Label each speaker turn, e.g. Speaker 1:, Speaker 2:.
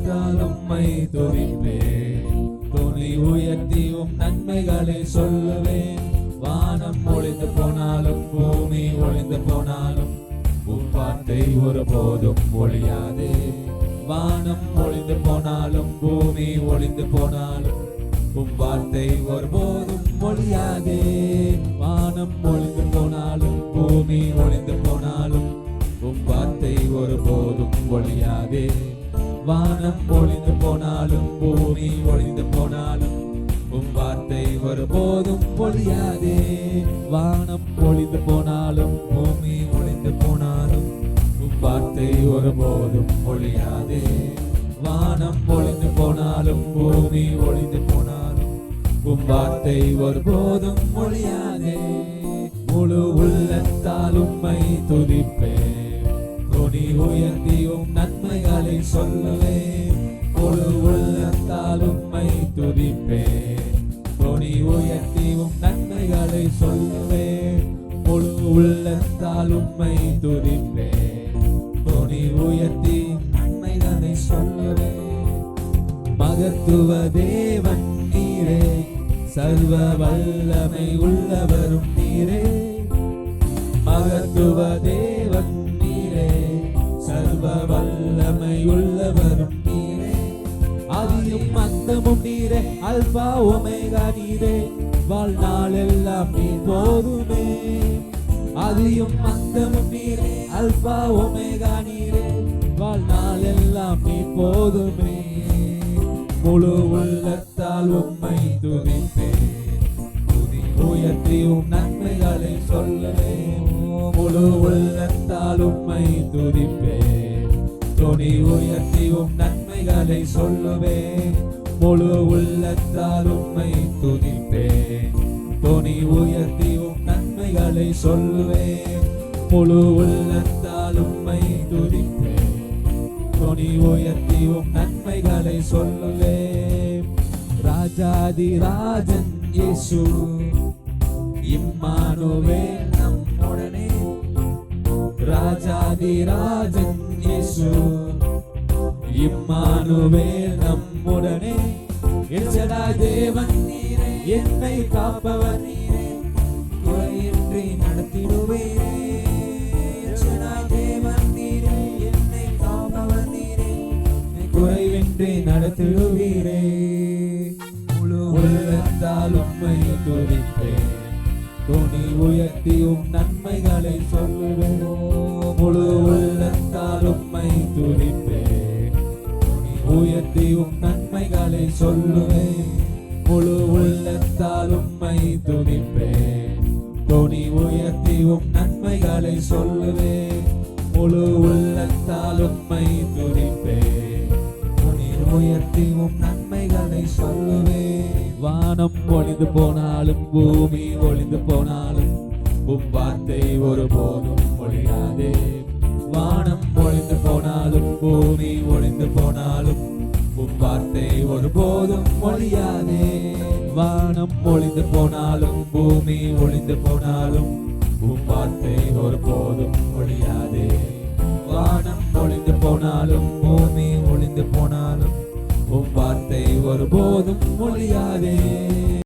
Speaker 1: நின்றால் உம்மை துதிப்பேன். துணி உயர்த்தி நன்மைகளை சொல்லுவேன். வானம் ஒளிந்து போனாலும் பூமி ஒளிந்து போனாலும் வார்த்தை ஒருபோதும் ஒழியாதே. வானம் ஒளிந்து போனாலும் பூமி ஒளிந்து போனாலும் வார்த்தை ஒருபோதும் ஒழியாதே. வானம் ஒளிந்து போனாலும் பூமி ஒளிந்து போனாலும் வார்த்தை ஒருபோதும் ஒழியாதே. வானம் ஒளிந்து போனாலும் பூமி ஒளிந்து போனாலும் வார்த்தை ஒருபோதும் ஒழியாதே. வானம் ஒளிந்து போனாலும் பூமி ஒளிந்து போனாலும் வார்த்தை ஒருபோதும் ஒழியாதே. வானம் ஒளிந்து போனாலும் பூமி ஒளிந்து போனாலும் வார்த்தை ஒருபோதும் ஒழியாதே. முழு உள்ளத்தால் உம்மை துதிப்பேன். துணி உயர்த்தி நன்மைகளை சொல்லுவேன். முழு உள்ளத்தால் உம்மை துதிப்பேன். துணி உயர்த்தி நன்மைகளை சொல்லுவேன். முழு உள்ளத்தால் உம்மை துதிப்பேன். துணி உயர்த்தி நன்மைகளை சொல்லுவேன். மகத்துவ தேவன் நீரே, சர்வ வல்லமை உள்ளவரும் நீரே. மகத்துவ தேவன் நீரே, சர்வ வல்லமை உள்ளவரும் நீரே. ஆதியும் அந்தமும் நீரே, அல்பா ஒமேகா நீரே. வாழ்நாள் எல்லாம் நீ போதுமே. ஆதியும் அந்தமும் நீரே, அல்பா ஒமேகா நீரே. வாழ்நாள் எல்லாம் நீ போதுமே. முழு உள்ளத்தால் உம்மை துதிப்பேன். துதி உயர்த்தி நன்மைகளை சொல்லுவேன். முழு உள்ளத்தால் உம்மை துதிப்பேன். துதி உயர்த்தி நன்மைகளை சொல்லுவேன். முழு உள்ளத்தால் உம்மை துதிப்பேன். துதி உயர்த்தி நன்மைகளை சொல்லுவேன். முழு உள்ளத்தால் உம்மை துதிப்பேன். துதி உயர்த்தி நன்மைகளை சொல்லுவேன். ராஜாதி ராஜன் இயேசு, இம்மானுவேல் நம்முடனே. ராஜாதி ராஜன் இயேசு, இம்மானுவேல் நம்முடனே. எல்சடாய் தேவன் நீரே, என்னை காப்பவர் நீரே. குறையின்றி நடத்திடுவீரே. எல்சடாய் தேவன் நீரே, என்னை காப்பவர் நீரே. குறைவின்றி நடத்திடுவீரே. முழு உள்ளத்தால் உம்மை துதிப்பேன். துணி உயர்த்தி நன்மைகளை சொல்லுவேன். முழு உள்ளத்தால் உம்மை துதிப்பேன். துணி உயர்த்தி நன்மைகளை சொல்லுவேன். முழு உள்ளத்தால் உம்மை துதிப்பேன். துணி உயர்த்தி நன்மைகளை சொல்லுவேன். முழு உள்ளத்தால் உம்மை துதிப்பேன். துணி உயர்த்தி நன்மைகளை சொல்லுவேன். வானம் ஒளிந்து போனாலும் பூமி ஒளிந்து போனாலும் வார்த்தை ஒருபோதும் ஒழியாதே. வானம் ஒளிந்து போனாலும் பூமி ஒளிந்து போனாலும் வார்த்தை ஒருபோதும் ஒழியாதே. வானம் ஒளிந்து போனாலும் பூமி ஒளிந்து போனாலும் வார்த்தை ஒருபோதும் ஒழியாதே. வானம் ஒளிந்து போனாலும் பூமி ஒளிந்து போனாலும் வார்த்தை ஒருபோதும் ஒழியாதே.